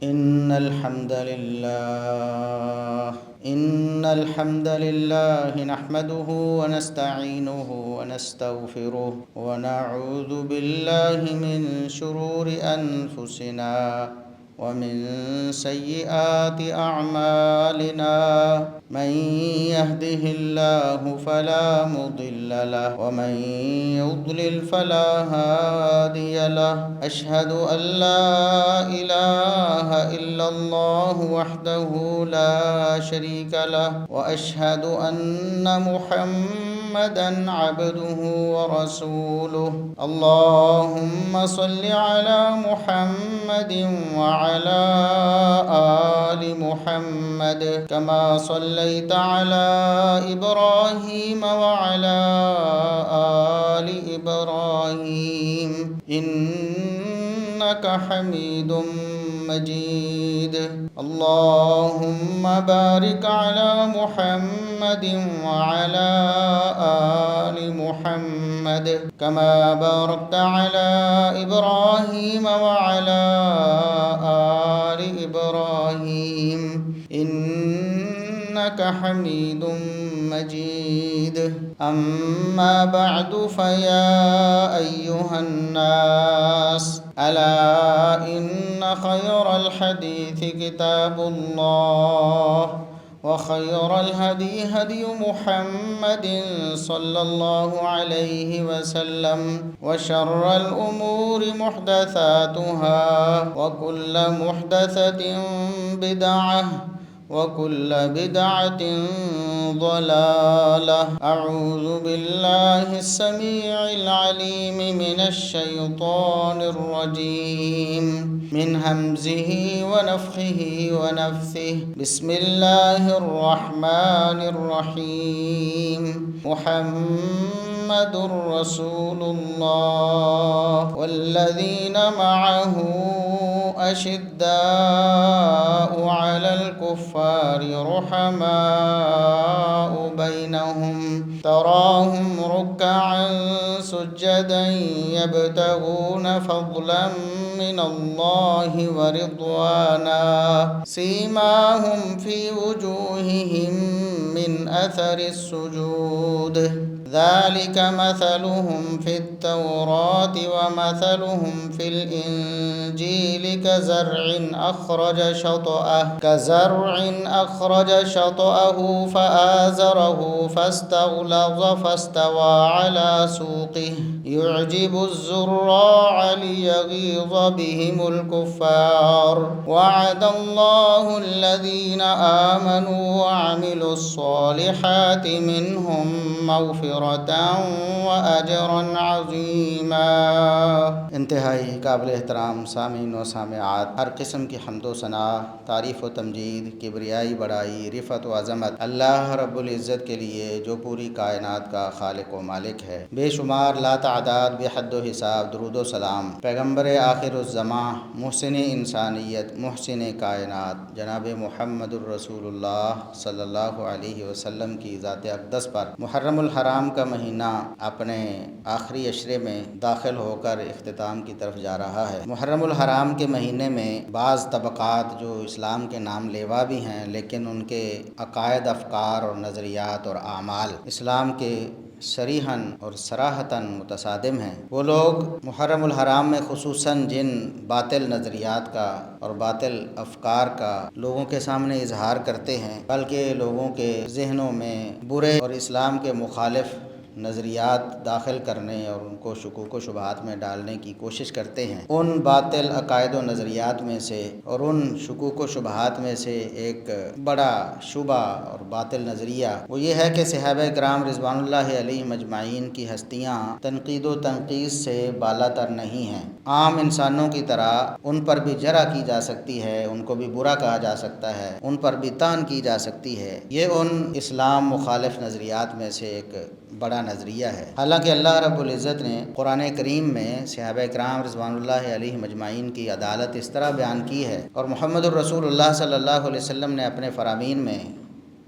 إن الحمد لله نحمده ونستعينه ونستغفره ونعوذ بالله من شرور أنفسنا ومن سيئات أعمالنا. من يهده الله فلا مضل له ومن يضلل فلا هادي له. أشهد أن لا إله إلا الله وحده لا شريك له وأشهد أن محمدًا عبده ورسوله. اللهم صل على محمد وعلى آل محمد كما صليت على إبراهيم وعلى آل إبراهيم إنك حميد مجيد. اللهم بارك على محمد وعلى آل محمد كما باركت على إبراهيم وعلى آل إبراهيم إنك حميد مجيد. أما بعد فيا أيها الناس ألا إن خير الحديث كتاب الله وخير الهدي هدي محمد صلى الله عليه وسلم وشر الأمور محدثاتها وكل محدثة بدعة وكل بدعة ضلالة. أعوذ بالله السميع العليم من الشيطان الرجيم من همزه ونفخه ونفثه. بسم الله الرحمن الرحيم. محمد رسول الله والذين معه أشداء على الكفار رحماء بينهم تراهم ركعا سجدا يبتغون فضلا من الله ورضوانا سيماهم في وجوههم من أثر السجود ذلك مثلهم في التوراة ومثلهم في الإنجيل كزرع أخرج شطأه فآزره فاستغلظ فاستوى على سوقه يعجب الزراع ليغيظ بهم الكفار. وعد الله الذين آمنوا وعملوا الصالحات منهم مغفرة وأجرا عظيما. انتہائی قابل احترام سامعین و سامعات، ہر قسم کی حمد و ثنا، تعریف و تمجید، کبریائی بڑائی، رفعت و عظمت اللہ رب العزت کے لیے جو پوری کائنات کا خالق و مالک ہے. بے شمار لا تعداد بے حد و حساب درود و سلام پیغمبر آخر الزماں، محسن انسانیت، محسن کائنات جناب محمد الرسول اللہ صلی اللہ علیہ وسلم کی ذات اقدس پر. محرم الحرام کا مہینہ اپنے آخری عشرے میں داخل ہو کر اختتام کی طرف جا رہا ہے. محرم الحرام کے مہینے میں بعض طبقات جو اسلام کے نام لیوا بھی ہیں لیکن ان کے عقائد، افکار اور نظریات اور اعمال اسلام کے صریحاً اور صراحتاً متصادم ہیں، وہ لوگ محرم الحرام میں خصوصاً جن باطل نظریات کا اور باطل افکار کا لوگوں کے سامنے اظہار کرتے ہیں، بلکہ لوگوں کے ذہنوں میں برے اور اسلام کے مخالف نظریات داخل کرنے اور ان کو شکوک و شبہات میں ڈالنے کی کوشش کرتے ہیں. ان باطل عقائد و نظریات میں سے اور ان شکوک و شبہات میں سے ایک بڑا شبہ اور باطل نظریہ وہ یہ ہے کہ صحابہ کرام رضوان اللہ علیہم اجمعین کی ہستیاں تنقید و تنقیص سے بالا تر نہیں ہیں. عام انسانوں کی طرح ان پر بھی جرح کی جا سکتی ہے، ان کو بھی برا کہا جا سکتا ہے، ان پر بھی طعن کی جا سکتی ہے. یہ ان اسلام مخالف نظریات میں سے ایک بڑا نظریہ ہے. حالانکہ اللہ رب العزت نے قرآن کریم میں صحابہ کرام رضوان اللہ علیہم اجمعین کی عدالت اس طرح بیان کی ہے اور محمد الرسول اللہ صلی اللہ علیہ وسلم نے اپنے فرامین میں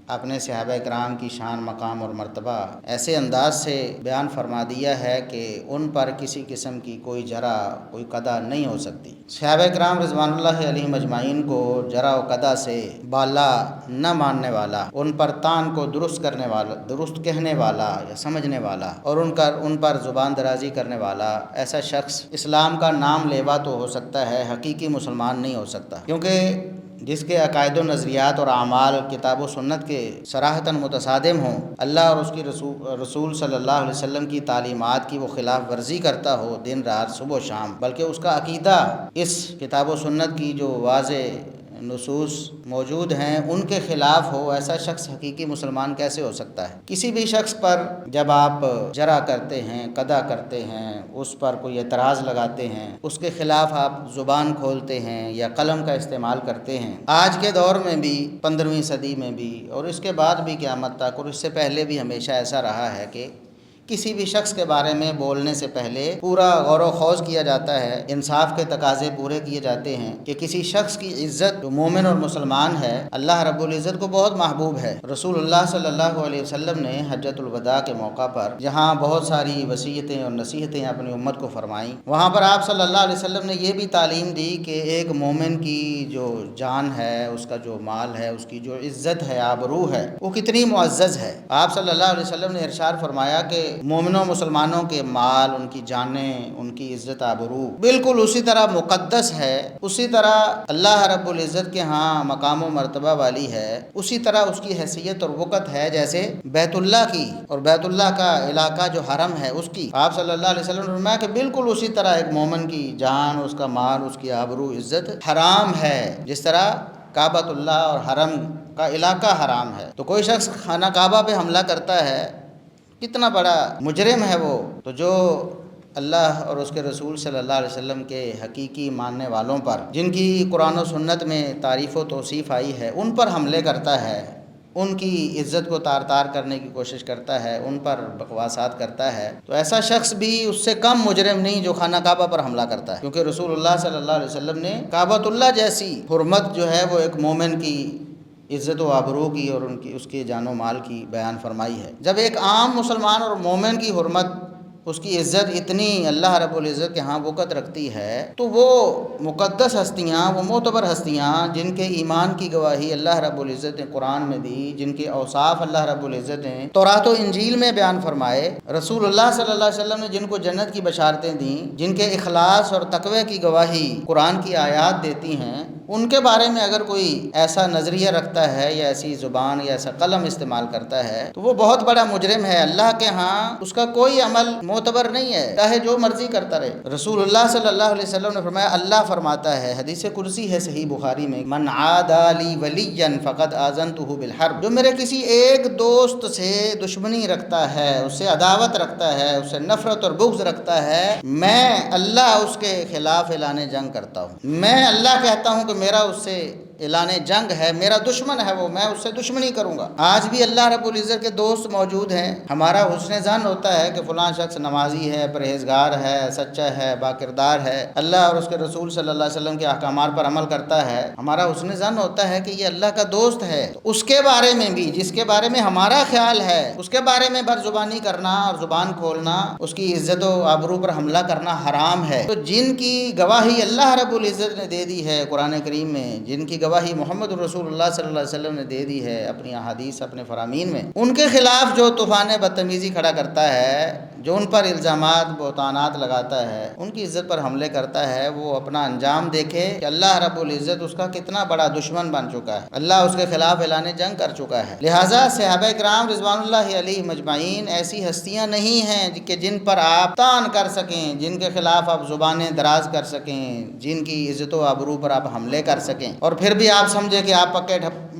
اپنے صحابہ کرام کی شان، مقام اور مرتبہ ایسے انداز سے بیان فرما دیا ہے کہ ان پر کسی قسم کی کوئی جرح، کوئی قدح نہیں ہو سکتی۔ صحابہ کرام رضوان اللہ علیہم اجمعین کو جرح و قدح سے بالا نہ ماننے والا، ان پر تان کو درست کرنے والا، درست کہنے والا یا سمجھنے والا، اور ان پر زبان درازی کرنے والا ایسا شخص اسلام کا نام لیوا تو ہو سکتا ہے، حقیقی مسلمان نہیں ہو سکتا، کیونکہ جس کے عقائد و نظریات اور اعمال کتاب و سنت کے صراحتاً متصادم ہوں، اللہ اور اس کی رسول صلی اللہ علیہ وسلم کی تعلیمات کی وہ خلاف ورزی کرتا ہو دن رات، صبح و شام، بلکہ اس کا عقیدہ اس کتاب و سنت کی جو واضح نصوص موجود ہیں ان کے خلاف ہو، ایسا شخص حقیقی مسلمان کیسے ہو سکتا ہے؟ کسی بھی شخص پر جب آپ جرح کرتے ہیں، قدح کرتے ہیں، اس پر کوئی اعتراض لگاتے ہیں، اس کے خلاف آپ زبان کھولتے ہیں یا قلم کا استعمال کرتے ہیں، آج کے دور میں بھی، 15ویں صدی میں بھی، اور اس کے بعد بھی قیامت تک، اور اس سے پہلے بھی ہمیشہ ایسا رہا ہے کہ کسی بھی شخص کے بارے میں بولنے سے پہلے پورا غور و خوض کیا جاتا ہے، انصاف کے تقاضے پورے کیے جاتے ہیں کہ کسی شخص کی عزت، جو مومن اور مسلمان ہے، اللہ رب العزت کو بہت محبوب ہے۔ رسول اللہ صلی اللہ علیہ وسلم نے حجۃ الوداع کے موقع پر جہاں بہت ساری وصیتیں اور نصیحتیں اپنی امت کو فرمائیں، وہاں پر آپ صلی اللہ علیہ وسلم نے یہ بھی تعلیم دی کہ ایک مومن کی جو جان ہے، اس کا جو مال ہے، اس کی جو عزت ہے، آبرو ہے، وہ کتنی معزز ہے۔ آپ صلی اللہ علیہ وسلم نے ارشاد فرمایا کہ مومنوں مسلمانوں کے مال، ان کی جانیں، ان کی عزت آبرو بالکل اسی طرح مقدس ہے، اسی طرح اللہ رب العزت کے ہاں مقام و مرتبہ والی ہے، اسی طرح اس کی حیثیت اور وقت ہے جیسے بیت اللہ کی اور بیت اللہ کا علاقہ جو حرم ہے اس کی۔ آپ صلی اللہ علیہ وسلم نے فرمایا کہ بالکل اسی طرح ایک مومن کی جان، اس کا مال، اس کی آبرو، عزت حرام ہے، جس طرح کعبۃ اللہ اور حرم کا علاقہ حرام ہے۔ تو کوئی شخص خانہ کعبہ پہ حملہ کرتا ہے، کتنا بڑا مجرم ہے وہ، تو جو اللہ اور اس کے رسول صلی اللہ علیہ وسلم کے حقیقی ماننے والوں پر، جن کی قرآن و سنت میں تعریف و توصیف آئی ہے، ان پر حملے کرتا ہے، ان کی عزت کو تار تار کرنے کی کوشش کرتا ہے، ان پر بکواسات کرتا ہے، تو ایسا شخص بھی اس سے کم مجرم نہیں جو خانہ کعبہ پر حملہ کرتا ہے، کیونکہ رسول اللہ صلی اللہ علیہ وسلم نے کعبۃ اللہ جیسی حرمت جو ہے وہ ایک مومن کی عزت و آبرو کی اور اس کے جان و مال کی بیان فرمائی ہے۔ جب ایک عام مسلمان اور مومن کی حرمت، اس کی عزت اتنی اللہ رب العزت کے ہاں وقت رکھتی ہے، تو وہ مقدس ہستیاں، وہ معتبر ہستیاں جن کے ایمان کی گواہی اللہ رب العزت نے قرآن میں دی، جن کے اوصاف اللہ رب العزت نے تورات و انجیل میں بیان فرمائے، رسول اللہ صلی اللہ علیہ وسلم نے جن کو جنت کی بشارتیں دیں، جن کے اخلاص اور تقوی کی گواہی قرآن کی آیات دیتی ہیں، ان کے بارے میں اگر کوئی ایسا نظریہ رکھتا ہے یا ایسی زبان یا ایسا قلم استعمال کرتا ہے تو وہ بہت بڑا مجرم ہے، اللہ کے ہاں اس کا کوئی عمل معتبر نہیں ہے، چاہے جو مرضی کرتا رہے۔ رسول اللہ صلی اللہ علیہ وسلم نے فرمایا، اللہ فرماتا ہے، حدیث قدسی ہے صحیح بخاری میں، من عادی لی ولیا فقد آذنتہ بالحرب، جو میرے کسی ایک دوست سے دشمنی رکھتا ہے، اس سے عداوت رکھتا ہے، اس سے نفرت اور بغض رکھتا ہے، میں اللہ اس کے خلاف اعلان جنگ کرتا ہوں، میں اللہ کہتا ہوں کہ میرا اس سے اعلان جنگ ہے، میرا دشمن ہے وہ، میں اس سے دشمنی کروں گا۔ آج بھی اللہ رب العزت کے دوست موجود ہیں، ہمارا حسن ظن ہوتا ہے کہ فلاں شخص نمازی ہے، پرہیزگار ہے، سچا ہے، باکردار ہے، اللہ اور اس کے رسول صلی اللہ علیہ وسلم کے احکامات پر عمل کرتا ہے، ہمارا حسن ظن ہوتا ہے کہ یہ اللہ کا دوست ہے، تو اس کے بارے میں بھی، جس کے بارے میں ہمارا خیال ہے، اس کے بارے میں بدزبانی کرنا اور زبان کھولنا، اس کی عزت و آبرو پر حملہ کرنا حرام ہے۔ تو جن کی گواہی اللہ رب العزت نے دے دی ہے قرآن کریم میں، جن کی گواہی محمد رسول اللہ صلی اللہ علیہ وسلم نے دے دی ہے اپنی احادیث، اپنے فرامین میں، ان کے خلاف جو طوفان بدتمیزی کھڑا کرتا ہے، جو ان پر الزامات، بہتانات لگاتا ہے، ان کی عزت پر حملے کرتا ہے، وہ اپنا انجام دیکھے کہ اللہ رب العزت اس کا کتنا بڑا دشمن بن چکا ہے، اللہ اس کے خلاف اعلان جنگ کر چکا ہے۔ لہٰذا صحابہ کرام رضوان اللہ علیہم اجمعین ایسی ہستیاں نہیں ہیں کہ جن پر آپ تان کر سکیں، جن کے خلاف آپ زبانیں دراز کر سکیں، جن کی عزت و آبرو پر آپ حملے کر سکیں، اور پھر بھی آپ سمجھے کہ آپ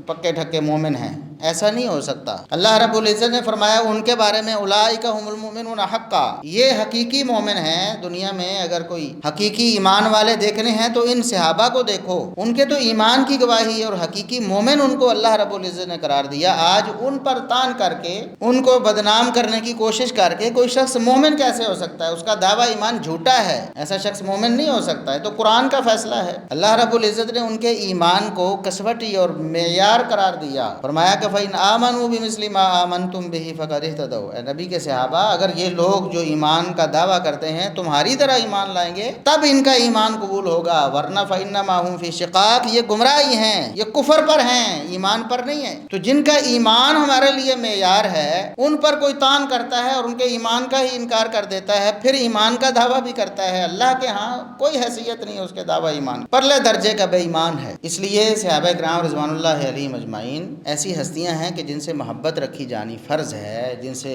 پکے ٹھکے مومن ہیں، ایسا نہیں ہو سکتا۔ اللہ رب العزت نے فرمایا ان کے بارے میں، اولئک هم المؤمنون حقا، یہ حقیقی مومن ہیں۔ دنیا میں اگر کوئی حقیقی ایمان والے دیکھنے ہیں تو ان صحابہ کو دیکھو، ان کے تو ایمان کی گواہی اور حقیقی مومن ان کو اللہ رب العزت نے قرار دیا۔ آج ان پر تان کر کے، ان کو بدنام کرنے کی کوشش کر کے کوئی شخص مومن کیسے ہو سکتا ہے؟ اس کا دعویٰ ایمان جھوٹا ہے، ایسا شخص مومن نہیں ہو سکتا ہے۔ تو قرآن کا فیصلہ ہے، اللہ رب العزت نے ان کے ایمان کو کسوٹی اور معیار قرار دیا، فرمایا کہ فَإِنْ آمَنُوا بِمِثْلِ مَا آمَنْتُمْ بِهِ فَقَدِ اهْتَدَوْا، اے نبی کے صحابہ اگر یہ لوگ جو ایمان کا دعویٰ کرتے ہیں تمہاری طرح ایمان لائیں گے تب ان کا ایمان قبول ہوگا، ورنہ فَإِنَّمَا هُمْ فِي شِقَاقٍ، یہ گمراہی ہیں، یہ کفر پر ہیں، ایمان پر نہیں ہے۔ تو جن کا ایمان ہمارے لیے معیار ہے ان پر کوئی تان کرتا ہے اور ان کے ایمان کا ہی انکار کر دیتا ہے، پھر ایمان کا دعویٰ بھی کرتا ہے، اللہ کے ہاں کوئی حیثیت نہیں ہے اس کے دعویٰ ایمان، پرلے درجے کا بے ایمان ہے۔ اس لیے صحابہ کرام رضوان اللہ علیہم اجمعین ایسی ہستیاں ہیں کہ جن سے محبت رکھی جانی فرض ہے، جن سے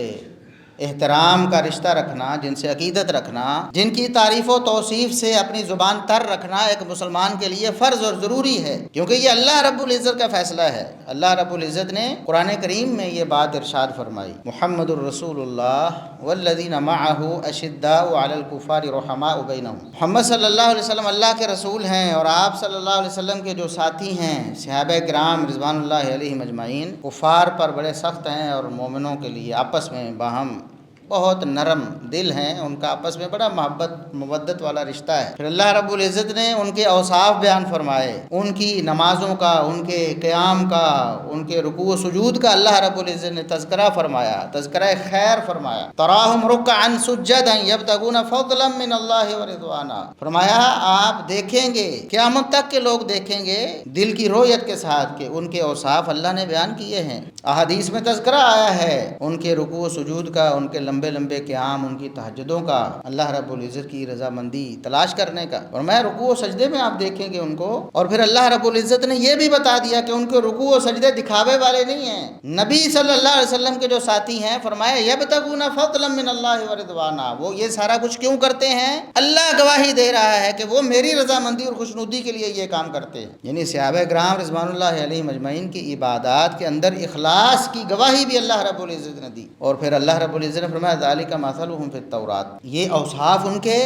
احترام کا رشتہ رکھنا، جن سے عقیدت رکھنا، جن کی تعریف و توصیف سے اپنی زبان تر رکھنا ایک مسلمان کے لیے فرض اور ضروری ہے، کیونکہ یہ اللہ رب العزت کا فیصلہ ہے۔ اللہ رب العزت نے قرآن کریم میں یہ بات ارشاد فرمائی، محمد الرسول اللہ والذین معہ اشداء علی الکفار رحماء بینہم، محمد صلی اللہ علیہ وسلم اللہ کے رسول ہیں اور آپ صلی اللہ علیہ وسلم کے جو ساتھی ہیں صحابہ کرام رضوان اللہ علیہم اجمعین کفار پر بڑے سخت ہیں اور مومنوں کے لیے آپس میں باہم بہت نرم دل ہیں، ان کا آپس میں بڑا محبت مودت والا رشتہ ہے۔ پھر اللہ رب العزت نے ان کے اوصاف بیان فرمائے، ان کی نمازوں کا، ان کے قیام کا، ان کے رکوع و سجود کا اللہ رب العزت نے تذکرہ فرمایا، تذکرہ خیر فرمایا۔ تراہم رکعا سجدا یبتغون فضلا من اللہ ورضوانا، فرمایا آپ دیکھیں گے، قیامت تک کے لوگ دیکھیں گے دل کی رویت کے ساتھ کہ ان کے اوصاف اللہ نے بیان کیے ہیں۔ احادیث میں تذکرہ آیا ہے ان کے رکوع و سجود کا، ان کے لمبے لمبے قیام، ان کی تہجدوں کا، اللہ رب العزت کی رضامندی تلاش کرنے کا، اور میں رکوع و سجدے میں آپ دیکھیں گے ان کو۔ اور پھر اللہ رب العزت نے یہ بھی بتا دیا کہ ان کے رکوع و سجدے دکھاوے والے نہیں ہیں، نبی صلی اللہ علیہ وسلم کے جو ساتھی ہیں فرمایا یبتغون فضلا من اللہ ورضوانا، وہ یہ سارا کچھ کیوں کرتے ہیں؟ اللہ گواہی دے رہا ہے کہ وہ میری رضامندی اور خوشنودی کے لیے یہ کام کرتے ہیں۔ یعنی صحابہ کرام رضوان اللہ علیہم اجمعین کی عبادات کے اندر اخلاص کی گواہی بھی اللہ رب العزت نے دی۔ اور پھر اللہ رب العزت نے فرمایا ذالک مثلہم فی التوراۃ، یہ اوصاف ان کے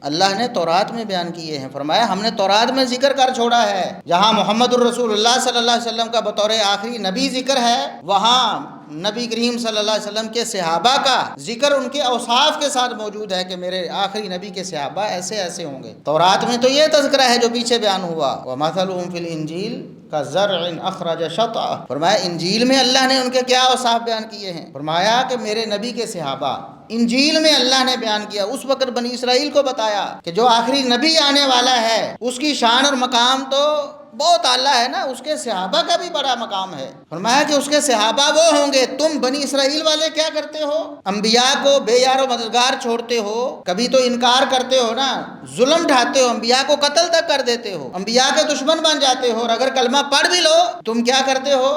اللہ نے تورات میں بیان کیے ہیں۔ فرمایا ہم نے تورات میں ذکر کر چھوڑا ہے، جہاں محمد الرسول اللہ صلی اللہ علیہ وسلم کا بطور آخری نبی ذکر ہے، وہاں نبی کریم صلی اللہ علیہ وسلم کے صحابہ کا ذکر ان کے اوصاف کے ساتھ موجود ہے کہ میرے آخری نبی کے صحابہ ایسے ایسے ہوں گے۔ تورات میں تو یہ تذکرہ ہے جو پیچھے بیان ہوا، وَمَثَلُهُمْ فِي الْإِنْجِيلِ كَزَرْعٍ أَخْرَجَ شَطْأَهُ، فرمایا انجیل میں اللہ نے ان کے کیا اوصاف بیان کیے ہیں؟ فرمایا کہ میرے نبی کے صحابہ، انجیل میں اللہ نے بیان کیا، اس وقت بنی اسرائیل کو بتایا کہ جو آخری نبی آنے والا ہے اس کی شان اور مقام تو بہت اعلیٰ ہے نا، اس کے صحابہ کا بھی بڑا مقام ہے۔ فرمایا کہ اس کے صحابہ وہ ہوں گے، تم بنی اسرائیل والے کیا کرتے ہو؟ انبیاء کو بے یار و مددگار چھوڑتے ہو، کبھی تو انکار کرتے ہو نا، ظلم ڈھاتے ہو، انبیاء کو قتل تک کر دیتے ہو، انبیاء کے دشمن بن جاتے ہو، اور اگر کلمہ پڑھ بھی لو تم کیا کرتے ہو؟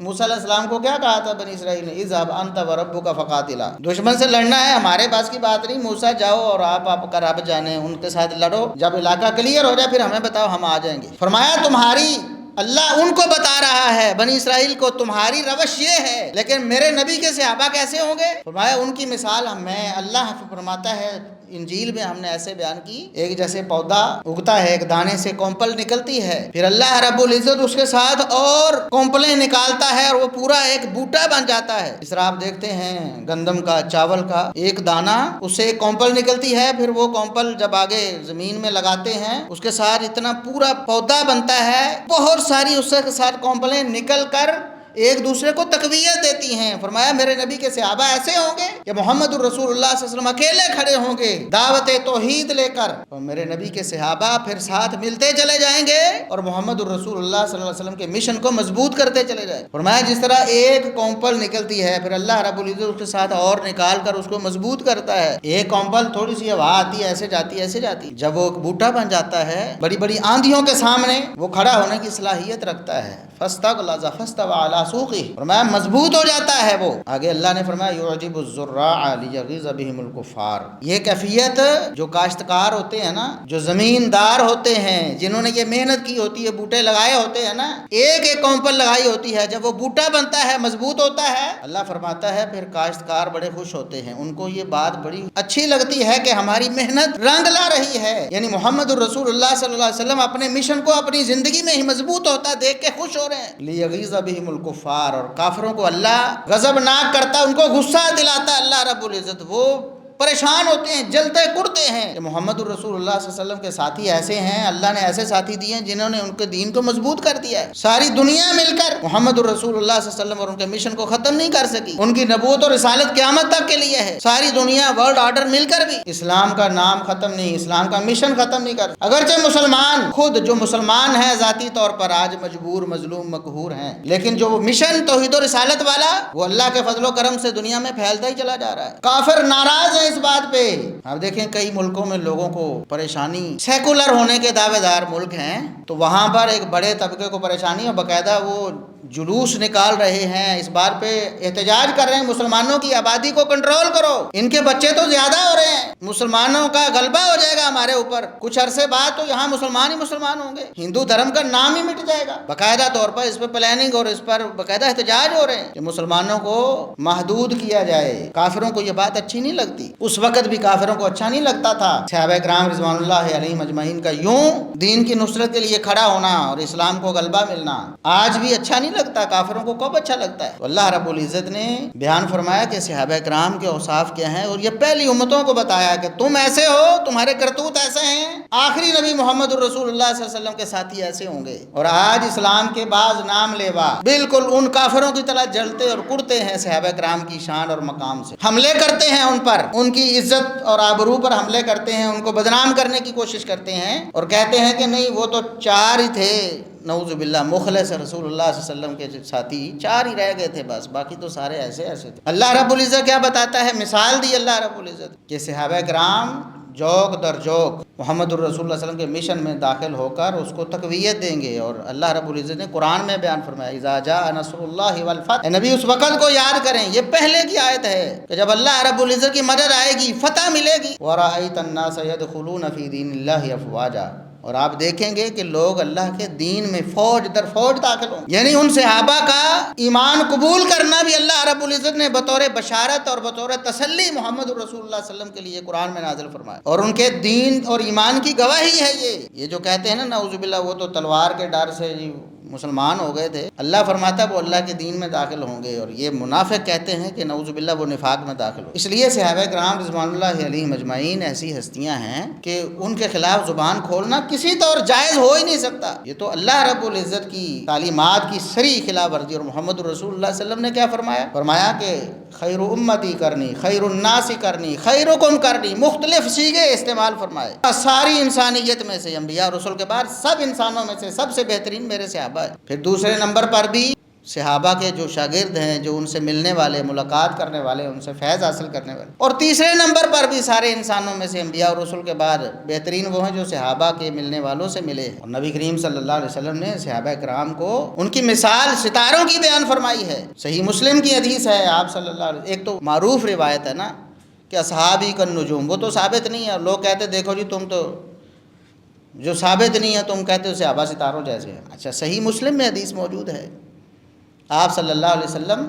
موسیٰ علیہ السلام کو کیا کہا تھا بنی اسرائیل نے؟ اذهب انت وربک فقاتلا، دشمن سے لڑنا ہے ہمارے پاس کی بات نہیں، موسیٰ جاؤ اور آپ کا رب جانے، ان کے ساتھ لڑو، جب علاقہ کلیئر ہو جائے پھر ہمیں بتاؤ، ہم آ جائیں گے۔ فرمایا تمہاری، اللہ ان کو بتا رہا ہے بنی اسرائیل کو، تمہاری روش یہ ہے، لیکن میرے نبی کے صحابہ کیسے ہوں گے؟ فرمایا ان کی مثال میں، اللہ فرماتا ہے انجیل میں ہم نے ایسے بیان کی، ایک جیسے پودا اگتا ہے، ایک دانے سے کونپل نکلتی ہے، پھر اللہ رب العزت اس کے ساتھ اور کونپلیں نکالتا ہے اور وہ پورا ایک بوٹا بن جاتا ہے۔ اس طرح آپ دیکھتے ہیں گندم کا، چاول کا ایک دانہ، اس سے ایک کونپل نکلتی ہے، پھر وہ کونپل جب آگے زمین میں لگاتے ہیں اس کے ساتھ اتنا پورا پودا بنتا ہے، بہت ساری اس کے ساتھ کونپلیں نکل کر ایک دوسرے کو تقویت دیتی ہیں۔ فرمایا میرے نبی کے صحابہ ایسے ہوں گے کہ محمد الرسول اللہ صلی اللہ علیہ وسلم اکیلے کھڑے ہوں گے دعوت توحید لے کر، اور میرے نبی کے صحابہ پھر ساتھ ملتے چلے جائیں گے اور محمد الرسول اللہ صلی اللہ علیہ وسلم کے مشن کو مضبوط کرتے چلے جائیں۔ فرمایا جس طرح ایک کونپل نکلتی ہے پھر اللہ رب العزت اس کے ساتھ اور نکال کر اس کو مضبوط کرتا ہے، ایک کونپل تھوڑی سی ہوا آتی ہے ایسے جاتی ہے ایسے جاتی ہے، جب وہ بوٹا بن جاتا ہے بڑی بڑی آندھیوں کے سامنے وہ کھڑا ہونے کی صلاحیت رکھتا ہے، فاستغلظ فاستوى على سوقه، فرمایا مضبوط ہو جاتا ہے وہ۔ آگے اللہ نے فرمایا يعجب الزراع ليغيظ بهم الكفار، یہ کیفیت جو کاشتکار ہوتے ہیں نا، جو زمیندار ہوتے ہیں، جنہوں نے یہ محنت کی ہوتی ہے، بوٹے لگائے ہوتے ہیں نا، ایک ایک کونپل لگائی ہوتی ہے، جب وہ بوٹا بنتا ہے مضبوط ہوتا ہے، اللہ فرماتا ہے پھر کاشتکار بڑے خوش ہوتے ہیں، ان کو یہ بات بڑی اچھی لگتی ہے کہ ہماری محنت رنگ لا رہی ہے، یعنی محمد الرسول اللہ صلی اللہ علیہ وسلم اپنے مشن کو اپنی زندگی میں ہی مضبوط ہوتا دیکھ کے خوش ہو رہے ہیں۔ لیغیظ بہم الکفار، اور کافروں کو اللہ غضب ناک کرتا، ان کو غصہ دلاتا اللہ رب العزت، وہ پریشان ہوتے ہیں، جلتے کڑتے ہیں کہ محمد الرسول اللہ صلی اللہ علیہ وسلم کے ساتھی ایسے ہیں، اللہ نے ایسے ساتھی دیے ہیں جنہوں نے ان کے دین کو مضبوط کر دیا ہے۔ ساری دنیا مل کر محمد الرسول اللہ صلی اللہ علیہ وسلم اور ان کے مشن کو ختم نہیں کر سکی، ان کی نبوت اور رسالت قیامت تک کے لیے ہے۔ ساری دنیا ورلڈ آرڈر مل کر بھی اسلام کا نام ختم نہیں، اسلام کا مشن ختم نہیں کر۔ اگرچہ مسلمان خود جو مسلمان ہیں ذاتی طور پر آج مجبور، مظلوم، مقہور ہیں، لیکن جو مشن توحید و رسالت والا وہ اللہ کے فضل و کرم سے دنیا میں پھیلتا ہی چلا جا رہا ہے۔ کافر ناراض ہیں اس بات پہ۔ اب دیکھیں کئی ملکوں میں لوگوں کو پریشانی، سیکولر ہونے کے دعوے دار ملک ہیں تو وہاں پر ایک بڑے طبقے کو پریشانی ہے، باقاعدہ وہ جلوس نکال رہے ہیں، اس بات پہ احتجاج کر رہے ہیں مسلمانوں کی آبادی کو کنٹرول کرو، ان کے بچے تو زیادہ ہو رہے ہیں، مسلمانوں کا غلبہ ہو جائے گا ہمارے اوپر، کچھ عرصے بعد تو یہاں مسلمان ہی مسلمان ہوں گے، ہندو دھرم کا نام ہی مٹ جائے گا۔ باقاعدہ طور پر اس پہ پلاننگ اور اس پر باقاعدہ احتجاج ہو رہے ہیں کہ مسلمانوں کو محدود کیا جائے۔ کافروں کو یہ بات اچھی نہیں لگتی، اس وقت بھی کافروں کو اچھا نہیں لگتا تھا۔ صحابہ کرام رضوان اللہ علیہم اجمعین کا یوں دین کی نصرت کے لیے کھڑا ہونا اور اسلام کو غلبہ ملنا آج بھی اچھا نہیں لگتا، کافروں کو کب اچھا لگتا ہے؟ تو اللہ رب العزت نے بیان فرمایا کہ صحابہ کرام کے اوصاف کیا ہیں، اور یہ پہلی امتوں کو بتایا کہ تم ایسے ہو، تمہارے کرتوت ایسے ہیں، آخری نبی محمد الرسول اللہ صلی اللہ علیہ وسلم کے ساتھی ایسے ہوں گے۔ اور آج اسلام کے بعض نام لیوا بالکل ان کافروں کی طرح جلتے اور کڑتے ہیں صحابہ کرام کی شان اور مقام سے، حملے کرتے ہیں ان پر، ان کی عزت اور آبرو پر حملے کرتے ہیں، ان کو بدنام کرنے کی کوشش کرتے ہیں اور کہتے ہیں کہ نہیں وہ تو چار ہی تھے، نعوذ باللہ، مخلص رسول اللہ صلی اللہ علیہ وسلم کے ساتھی چار ہی رہ گئے تھے بس، باقی تو سارے ایسے ایسے تھے۔ اللہ رب العزت کیا بتاتا ہے؟ مثال دی اللہ رب العزت کہ صحابہ کرام جوک در جوک محمد الرسول اللہ صلی اللہ علیہ وسلم کے مشن میں داخل ہو کر اس کو تقویت دیں گے، اور اللہ رب العزت نے قرآن میں بیان فرمایا اذا جاء نصر اللہ والفتح، نبی اس وقت کو یاد کریں، یہ پہلے کی آیت ہے کہ جب اللہ رب العزت کی مدد آئے گی، فتح ملے گی، وَرَأَيْتَ النَّاسَ يَدْخُلُونَ فِي دِينِ اللَّهِ أَفْوَاجًا، اور آپ دیکھیں گے کہ لوگ اللہ کے دین میں فوج در فوج داخل ہوں، یعنی ان صحابہ کا ایمان قبول کرنا بھی اللہ رب العزت نے بطور بشارت اور بطور تسلی محمد الرسول اللہ صلی اللہ علیہ وسلم کے لیے قرآن میں نازل فرمایا، اور ان کے دین اور ایمان کی گواہی ہے یہ جو کہتے ہیں نا نعوذ باللہ وہ تو تلوار کے ڈر سے مسلمان ہو گئے تھے، اللہ فرماتا ہے وہ اللہ کے دین میں داخل ہوں گے، اور یہ منافق کہتے ہیں کہ نعوذ باللہ وہ نفاق میں داخل ہو۔ اس لیے صحابہ کرام رضوان اللہ علیہم اجمعین ایسی ہستیاں ہیں کہ ان کے خلاف زبان کھولنا کسی طور جائز ہو ہی نہیں سکتا، یہ تو اللہ رب العزت کی تعلیمات کی صریح خلاف ورزی۔ اور محمد الرسول اللہ صلی اللہ علیہ وسلم نے کیا فرمایا؟ فرمایا کہ خیر امتی کرنی، خیر الناس کرنی، خیرکم کرنی، مختلف صیغے استعمال فرمائے، ساری انسانیت میں سے، انبیاء رسول کے بعد سب انسانوں میں سے سب سے بہترین میرے صحابہ ہے۔ پھر دوسرے نمبر پر بھی صحابہ کے جو شاگرد ہیں، جو ان سے ملنے والے، ملاقات کرنے والے، ان سے فیض حاصل کرنے والے، اور تیسرے نمبر پر بھی سارے انسانوں میں سے انبیاء اور رسول کے بعد بہترین وہ ہیں جو صحابہ کے ملنے والوں سے ملے، اور نبی کریم صلی اللہ علیہ وسلم نے صحابہ کرام کو ان کی مثال ستاروں کی بیان فرمائی ہے۔ صحیح مسلم کی حدیث ہے، آپ صلی اللہ علیہ وسلم، ایک تو معروف روایت ہے نا کہ اصحابی کالنجوم، وہ تو ثابت نہیں ہے، لوگ کہتے دیکھو جی تم تو جو ثابت نہیں ہے تم کہتے ہو صحابہ ستاروں جیسے ہیں۔ اچھا، صحیح مسلم میں حدیث موجود ہے، آپ صلی اللہ علیہ وسلم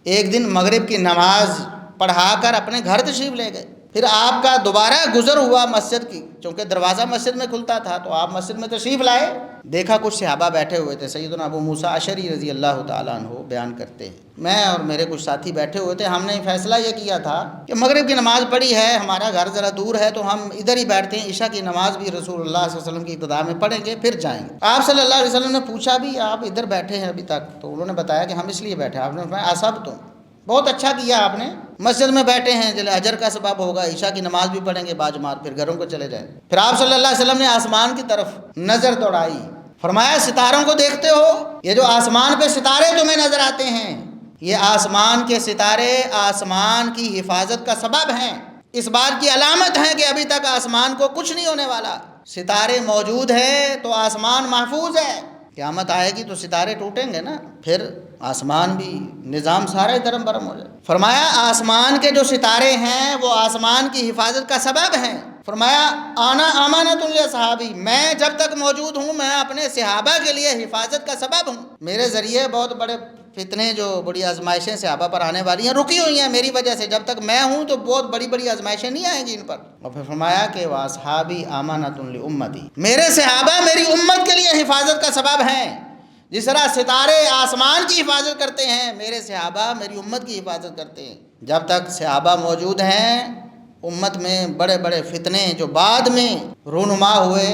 ایک دن مغرب کی نماز پڑھا کر اپنے گھر تشریف لے گئے، پھر آپ کا دوبارہ گزر ہوا مسجد کی، چونکہ دروازہ مسجد میں کھلتا تھا تو آپ مسجد میں تشریف لائے، دیکھا کچھ صحابہ بیٹھے ہوئے تھے، سیدنا ابو موسیٰ اشعری رضی اللہ تعالیٰ عنہ بیان کرتے ہیں میں اور میرے کچھ ساتھی بیٹھے ہوئے تھے، ہم نے فیصلہ یہ کیا تھا کہ مغرب کی نماز پڑھی ہے، ہمارا گھر ذرا دور ہے تو ہم ادھر ہی بیٹھتے ہیں، عشاء کی نماز بھی رسول اللہ صلی اللہ علیہ وسلم کی ابتدا میں پڑھیں گے پھر جائیں گے۔ آپ صلی اللہ علیہ وسلم نے پوچھا بھی آپ ادھر بیٹھے ہیں ابھی تک؟ تو انہوں نے بتایا کہ ہم اس لیے بیٹھے ہیں۔ آپ نے فرمایا اصب تم، بہت اچھا کیا آپ نے، مسجد میں بیٹھے ہیں، جل اجر کا سبب ہوگا، عشاء کی نماز بھی پڑھیں گے باجماعت، پھر گھروں کو چلے جائیں۔ پھر آپ صلی اللہ علیہ وسلم نے آسمان کی طرف نظر دوڑائی، فرمایا ستاروں کو دیکھتے ہو؟ یہ جو آسمان پہ ستارے تمہیں نظر آتے ہیں، یہ آسمان کے ستارے آسمان کی حفاظت کا سبب ہیں، اس بات کی علامت ہے کہ ابھی تک آسمان کو کچھ نہیں ہونے والا، ستارے موجود ہیں تو آسمان محفوظ ہے، قیامت آئے گی تو ستارے ٹوٹیں گے نا، پھر آسمان بھی نظام سارا درم برم ہو جائے۔ فرمایا آسمان کے جو ستارے ہیں وہ آسمان کی حفاظت کا سبب ہیں۔ فرمایا آنا امانۃ لصحابی، میں جب تک موجود ہوں میں اپنے صحابہ کے لیے حفاظت کا سبب ہوں، میرے ذریعے بہت بڑے فتنے جو بڑی آزمائشیں صحابہ پر آنے والی ہیں رکی ہوئی ہیں میری وجہ سے، جب تک میں ہوں تو بہت بڑی بڑی آزمائشیں نہیں آئیں گی ان پر۔ اور پھر فرمایا کہ واصحابی امانۃ لامتی، میرے صحابہ میری امت کے لیے حفاظت کا سبب ہیں، جس طرح ستارے آسمان کی حفاظت کرتے ہیں، میرے صحابہ میری امت کی حفاظت کرتے ہیں۔ جب تک صحابہ موجود ہیں امت میں بڑے بڑے فتنے جو بعد میں رونما ہوئے،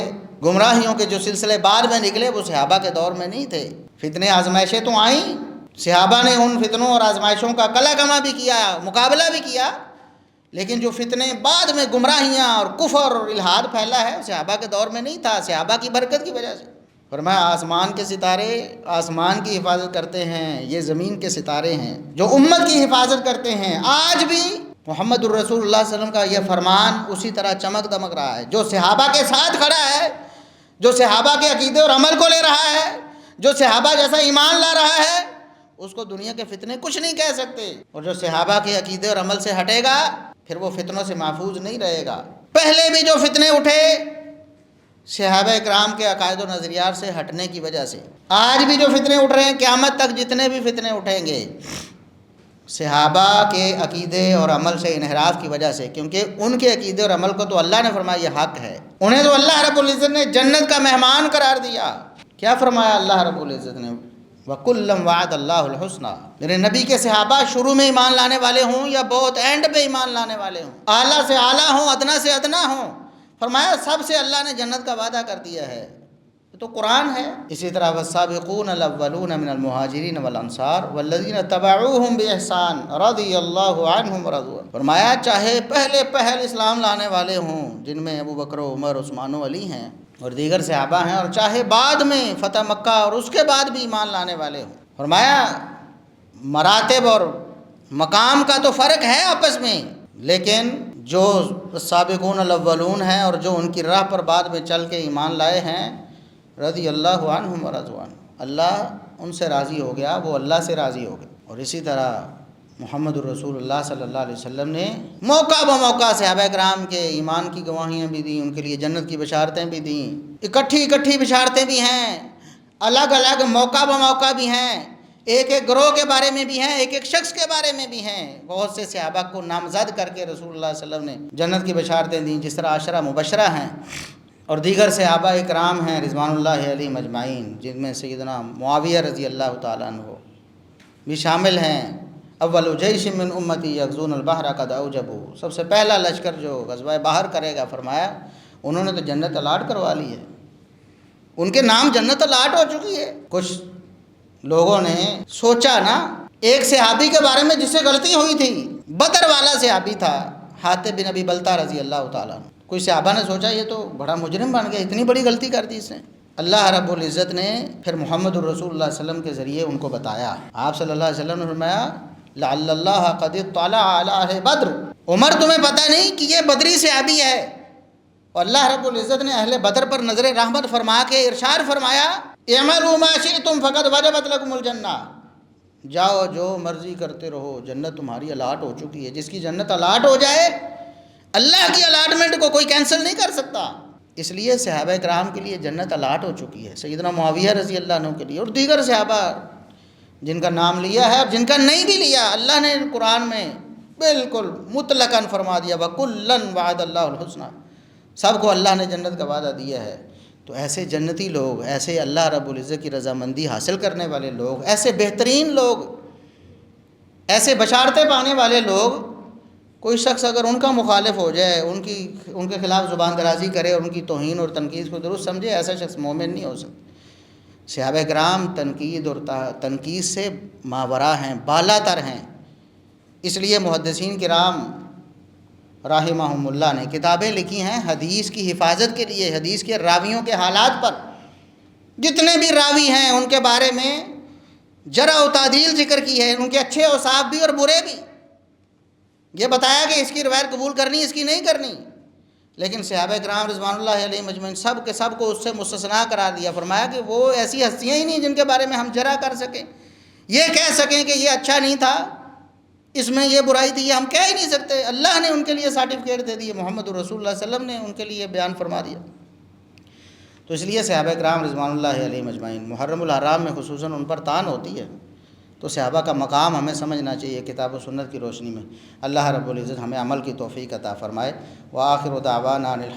گمراہیوں کے جو سلسلے بعد میں نکلے، وہ صحابہ کے دور میں نہیں تھے۔ فتنے آزمائشیں تو آئیں، صحابہ نے ان فتنوں اور آزمائشوں کا کلا کما بھی کیا، مقابلہ بھی کیا، لیکن جو فتنے بعد میں گمراہیاں اور کفر اور الحاد پھیلا ہے، صحابہ کے دور میں نہیں تھا، صحابہ کی برکت کی وجہ سے۔ فرمایا آسمان کے ستارے آسمان کی حفاظت کرتے ہیں، یہ زمین کے ستارے ہیں جو امت کی حفاظت کرتے ہیں۔ آج بھی محمد الرسول اللہ صلی اللہ علیہ وسلم کا یہ فرمان اسی طرح چمک دمک رہا ہے۔ جو صحابہ کے ساتھ کھڑا ہے، جو صحابہ کے عقیدے اور عمل کو لے رہا ہے، جو صحابہ جیسا ایمان لا رہا ہے، اس کو دنیا کے فتنے کچھ نہیں کہہ سکتے، اور جو صحابہ کے عقیدے اور عمل سے ہٹے گا پھر وہ فتنوں سے محفوظ نہیں رہے گا۔ پہلے بھی جو فتنے اٹھے صحابہ کرام کے عقائد و نظریات سے ہٹنے کی وجہ سے، آج بھی جو فتنے اٹھ رہے ہیں، قیامت تک جتنے بھی فتنے اٹھیں گے صحابہ کے عقیدے اور عمل سے انحراف کی وجہ سے، کیونکہ ان کے عقیدے اور عمل کو تو اللہ نے فرمایا یہ حق ہے، انہیں تو اللہ رب العزت نے جنت کا مہمان قرار دیا۔ کیا فرمایا اللہ رب العزت نے؟ وَكُلًّا وَعَدَ اللَّهُ الْحُسْنَى۔ میرے نبی کے صحابہ شروع میں ایمان لانے والے ہوں یا بہت اینڈ پہ ایمان لانے والے ہوں، اعلیٰ سے اعلیٰ ہوں، ادنا سے ادنا ہوں، فرمایا سب سے اللہ نے جنت کا وعدہ کر دیا ہے، یہ تو قرآن ہے۔ اسی طرح وَالسَّابِقُونَ الْأَوَّلُونَ مِنَ الْمُهَاجِرِينَ وَالْأَنصَارِ وَالَّذِينَ اتَّبَعُوهُم بِإِحْسَانٍ رَضِيَ اللَّهُ عَنْهُمْ وَرَضُوا عَنْهُ۔ فرمایا چاہے پہل اسلام لانے والے ہوں جن میں ابو بکر و عمر عثمان و علی ہیں اور دیگر صحابہ ہیں، اور چاہے بعد میں فتح مکہ اور اس کے بعد بھی ایمان لانے والے ہوں، فرمایا مراتب اور مقام کا تو فرق ہے آپس میں، لیکن جو سابقون الاولون ہیں اور جو ان کی راہ پر بعد میں چل کے ایمان لائے ہیں، رضی اللہ عنہم ورضوا عنہ، اللہ ان سے راضی ہو گیا، وہ اللہ سے راضی ہو گئے۔ اور اسی طرح محمد الرسول اللہ صلی اللہ علیہ وسلم نے موقع بموقع صحابہ کرام کے ایمان کی گواہیاں بھی دیں، ان کے لیے جنت کی بشارتیں بھی دیں، اکٹھی بشارتیں بھی ہیں، الگ الگ موقع بموقع بھی ہیں، ایک ایک گروہ کے بارے میں بھی ہیں، ایک ایک شخص کے بارے میں بھی ہیں، بہت سے صحابہ کو نامزد کر کے رسول اللہ صلی اللہ علیہ وسلم نے جنت کی بشارتیں دیں، جس طرح عشرہ مبشرہ ہیں، اور دیگر صحابہ اکرام ہیں رضوان اللہ علیہم اجمعین، جن میں سیدنا معاویہ رضی اللہ تعالیٰ عنہ بھی شامل ہیں۔ اول جیش من امتی یغزون البحر قد اوجبوا، سب سے پہلا لشکر جو غزوہ بحر کرے گا، فرمایا انہوں نے تو جنت الاٹ کروا لی ہے، ان کے نام جنت الاٹ ہو چکی ہے۔ کچھ لوگوں نے سوچا نا، ایک صحابی کے بارے میں جس سے غلطی ہوئی تھی، بدر والا صحابی تھا حاتب بن ابی بلتہ رضی اللہ تعالیٰ عنہ، کوئی صحابہ نے سوچا یہ تو بڑا مجرم بن گیا، اتنی بڑی غلطی کر دی اس نے۔ اللہ رب العزت نے پھر محمد الرسول اللہ صلی اللہ علیہ وسلم کے ذریعے ان کو بتایا۔ آپ صلی اللہ علیہ وسلم نے فرمایا لعل اللہ قد اطلع علی اہل بدر، عمر تمہیں پتہ نہیں کہ یہ بدری صحابی ہے، اور اللہ رب العزت نے اہل بدر پر نظر رحمت فرما کے ارشاد فرمایا اعملوا ما شئتم فقد وجبت لكم الجنہ، جاؤ جو مرضی کرتے رہو، جنت تمہاری الاٹ ہو چکی ہے۔ جس کی جنت الاٹ ہو جائے، اللہ کی الاٹمنٹ کو کوئی کینسل نہیں کر سکتا، اس لیے صحابہ کرام کے لیے جنت الاٹ ہو چکی ہے، سیدنا معاویہ رضی اللہ عنہ کے لیے، اور دیگر صحابہ جن کا نام لیا ہے اور جن کا نہیں بھی لیا، اللہ نے قرآن میں بالکل مطلقاً فرما دیا وَكُلًّا وَعَدَ اللَّهُ الْحُسْنَى، سب کو اللہ نے جنت کا وعدہ دیا ہے۔ تو ایسے جنتی لوگ، ایسے اللہ رب العزت کی رضامندی حاصل کرنے والے لوگ، ایسے بہترین لوگ، ایسے بشارتیں پانے والے لوگ، کوئی شخص اگر ان کا مخالف ہو جائے، ان کے خلاف زبان درازی کرے اور ان کی توہین اور تنقید کو درست سمجھے، ایسا شخص مومن نہیں ہو سکتا۔ صحابہ کرام تنقید اور تنقید سے ماورا ہیں، بالا تر ہیں، اس لیے محدثین کرام رحمہم اللہ نے کتابیں لکھی ہیں حدیث کی حفاظت کے لیے، حدیث کے راویوں کے حالات پر، جتنے بھی راوی ہیں ان کے بارے میں جرح و تعدیل ذکر کی ہے، ان کے اچھے اوصاف بھی اور برے بھی، یہ بتایا کہ اس کی روایت قبول کرنی، اس کی نہیں کرنی، لیکن صحابہ کرام رضوان اللہ علیہم اجمعین سب کے سب کو اس سے مستثنا قرار دیا، فرمایا کہ وہ ایسی ہستیاں ہی نہیں جن کے بارے میں ہم جرح کر سکیں، یہ کہہ سکیں کہ یہ اچھا نہیں تھا، اس میں یہ برائی تھی، یہ ہم کہہ ہی نہیں سکتے، اللہ نے ان کے لیے سرٹیفکیٹ دے دیے، محمد رسول اللہ صلی اللہ علیہ وسلم نے ان کے لیے بیان فرما دیا۔ تو اس لیے صحابہ کرام رضوان اللہ علیہم اجمعین، محرم الحرام میں خصوصاً ان پر تان ہوتی ہے، تو صحابہ کا مقام ہمیں سمجھنا چاہیے کتاب و سنت کی روشنی میں۔ اللہ رب العزت ہمیں عمل کی توفیق عطا فرمائے۔ وآخر دعوانا الحمد